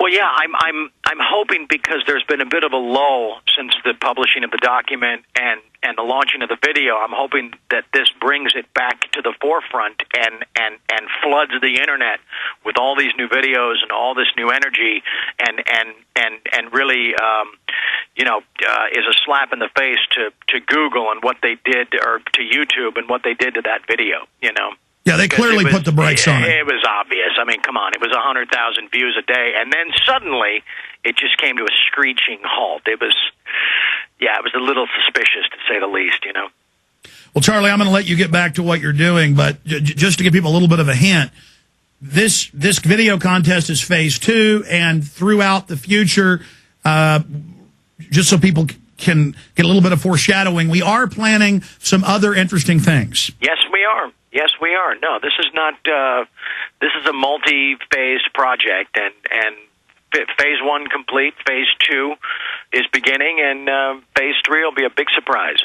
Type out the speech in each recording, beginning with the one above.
Well, yeah, I'm hoping, because there's been a bit of a lull since the publishing of the document and the launching of the video. I'm hoping that this brings it back to the forefront and floods the internet with all these new videos and all this new energy, and really is a slap in the face to Google and what they did, or to YouTube and what they did to that video. Yeah, they clearly put the brakes on it. It was obvious. I mean, come on. It was 100,000 views a day. And then suddenly it just came to a screeching halt. It was a little suspicious, to say the least, Well, Charlie, I'm going to let you get back to what you're doing, but just to give people a little bit of a hint, this video contest is phase 2, and throughout the future, just so people can get a little bit of foreshadowing, we are planning some other interesting things. Yes, we are. Yes, we are. No, this is not. This is a multi-phased project, and phase 1 complete. Phase 2 is beginning, and phase 3 will be a big surprise.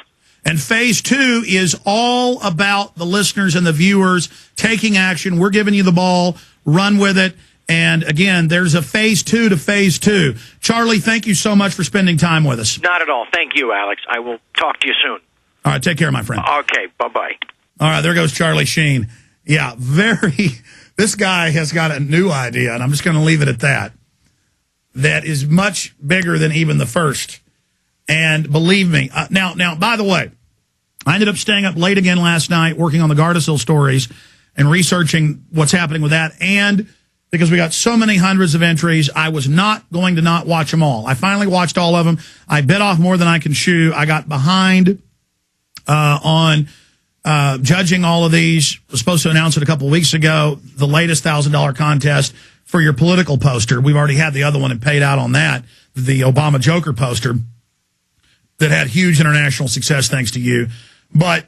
And phase 2 is all about the listeners and the viewers taking action. We're giving you the ball. Run with it. And again, there's a phase 2 to phase 2. Charlie, thank you so much for spending time with us. Not at all. Thank you, Alex. I will talk to you soon. All right, take care, my friend. Okay, bye-bye. All right, there goes Charlie Sheen. Yeah, this guy has got a new idea, and I'm just going to leave it at that. That is much bigger than even the first. And believe me, now, by the way, I ended up staying up late again last night working on the Gardasil stories and researching what's happening with that. And because we got so many hundreds of entries, I was not going to not watch them all. I finally watched all of them. I bit off more than I can chew. I got behind on judging all of these. Was supposed to announce it a couple of weeks ago, the latest $1,000 contest for your political poster. We've already had the other one and paid out on that, the Obama Joker poster that had huge international success thanks to you. But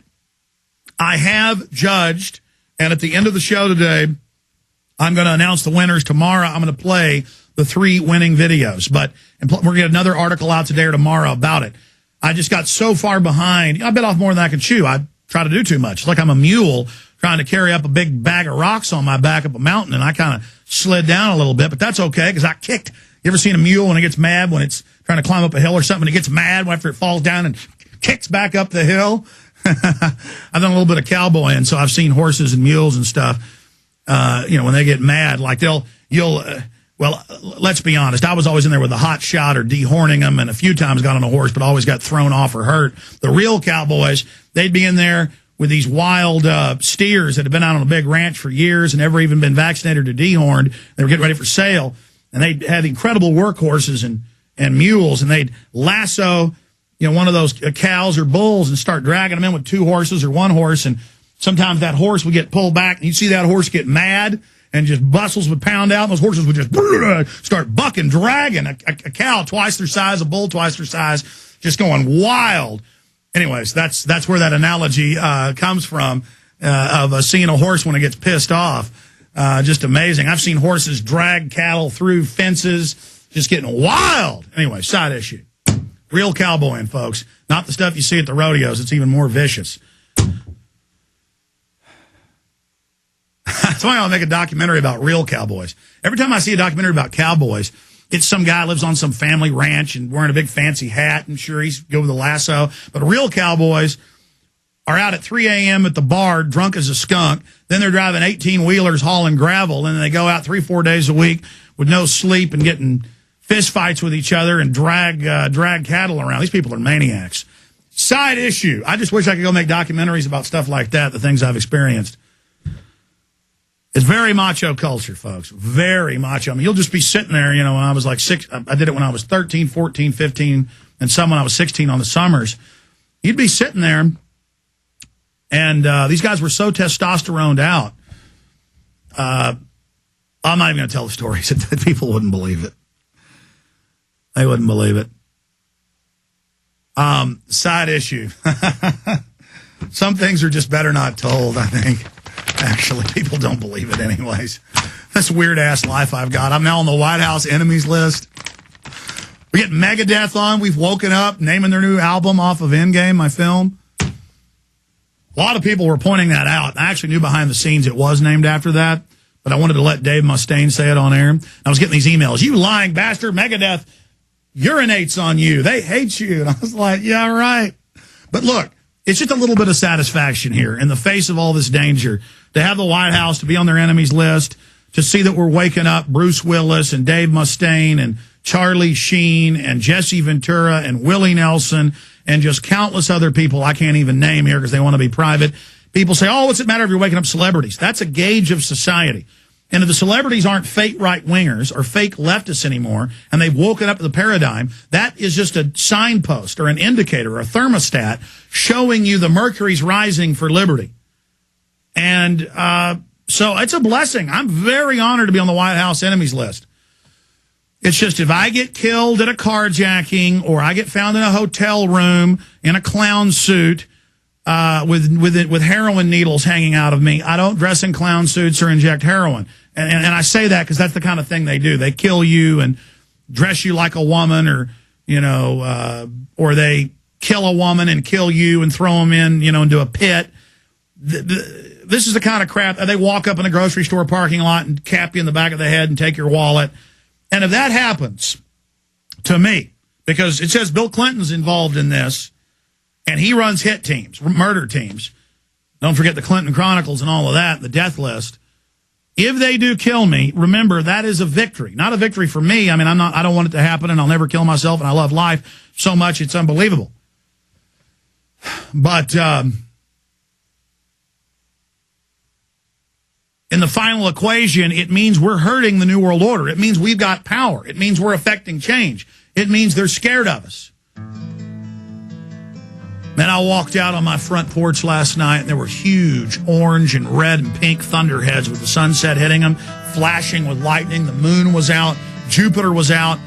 I have judged, and at the end of the show today, I'm going to announce the winners. Tomorrow, I'm going to play the 3 winning videos. But we're going to get another article out today or tomorrow about it. I just got so far behind. I bit off more than I can chew. I try to do too much. It's like I'm a mule trying to carry up a big bag of rocks on my back up a mountain, and I kind of slid down a little bit. But that's okay, because I kicked. You ever seen a mule when it gets mad when it's trying to climb up a hill or something? It gets mad after it falls down and kicks back up the hill. I've done a little bit of cowboying, so I've seen horses and mules and stuff. When they get mad, like well, let's be honest. I was always in there with a hot shot or dehorning them, and a few times got on a horse, but always got thrown off or hurt. The real cowboys, they'd be in there with these wild steers that had been out on a big ranch for years and never even been vaccinated or dehorned. They were getting ready for sale, and they had incredible workhorses and mules, and they'd lasso one of those cows or bulls and start dragging them in with 2 horses or 1 horse, and sometimes that horse would get pulled back, and you'd see that horse get mad, and just bustles would pound out, and those horses would just start bucking, dragging a cow twice their size, a bull twice their size, just going wild. Anyways, that's where that analogy comes from, of seeing a horse when it gets pissed off. Just amazing. I've seen horses drag cattle through fences, just getting wild. Anyway, side issue. Real cowboying, folks. Not the stuff you see at the rodeos. It's even more vicious. That's why I'll make a documentary about real cowboys. Every time I see a documentary about cowboys, it's some guy lives on some family ranch and wearing a big fancy hat, and sure, he's good with a lasso. But real cowboys are out at 3 a.m. at the bar, drunk as a skunk. Then they're driving 18-wheelers hauling gravel, and then they go out 3-4 days a week with no sleep and getting fist fights with each other and drag cattle around. These people are maniacs. Side issue. I just wish I could go make documentaries about stuff like that, the things I've experienced. It's very macho culture, folks. Very macho. I mean, you'll just be sitting there, when I was like 6, I did it when I was 13, 14, 15, and some when I was 16 on the summers. You'd be sitting there, and these guys were so testosteroned out. I'm not even going to tell the stories. People wouldn't believe it. They wouldn't believe it. Side issue. Some things are just better not told, I think. Actually, people don't believe it anyways. This weird-ass life I've got. I'm now on the White House enemies list. We're getting Megadeth on. We've woken up, naming their new album off of Endgame, my film. A lot of people were pointing that out. I actually knew behind the scenes it was named after that, but I wanted to let Dave Mustaine say it on air. I was getting these emails. You lying bastard, Megadeth urinates on you. They hate you. And I was like, yeah, right. But look, it's just a little bit of satisfaction here in the face of all this danger to have the White House to be on their enemies list, to see that we're waking up Bruce Willis and Dave Mustaine and Charlie Sheen and Jesse Ventura and Willie Nelson and just countless other people I can't even name here because they want to be private. People say, oh, what's it matter if you're waking up celebrities? That's a gauge of society. And if the celebrities aren't fake right-wingers or fake leftists anymore, and they've woken up to the paradigm, that is just a signpost or an indicator or a thermostat showing you the mercury's rising for liberty. And so it's a blessing. I'm very honored to be on the White House enemies list. It's just if I get killed at a carjacking or I get found in a hotel room in a clown suit with heroin needles hanging out of me, I don't dress in clown suits or inject heroin. And I say that because that's the kind of thing they do. They kill you and dress you like a woman, or, you know, or they kill a woman and kill you and throw them in, you know, into a pit. This is the kind of crap. They walk up in a grocery store parking lot and cap you in the back of the head and take your wallet. And if that happens to me, because it says Bill Clinton's involved in this, and he runs hit teams, murder teams. Don't forget the Clinton Chronicles and all of that, the death list. If they do kill me, remember that is a victory. Not a victory for me. I mean, I don't want it to happen, and I'll never kill myself, and I love life so much it's unbelievable. But in the final equation, it means we're hurting the New World Order. It means we've got power. It means we're affecting change. It means they're scared of us. Then I walked out on my front porch last night, and there were huge orange and red and pink thunderheads with the sunset hitting them, flashing with lightning. The moon was out. Jupiter was out.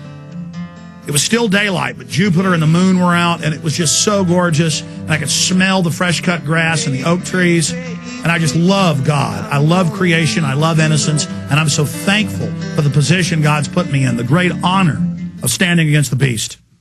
It was still daylight, but Jupiter and the moon were out, and it was just so gorgeous. And I could smell the fresh-cut grass and the oak trees. And I just love God. I love creation. I love innocence. And I'm so thankful for the position God's put me in, the great honor of standing against the beast.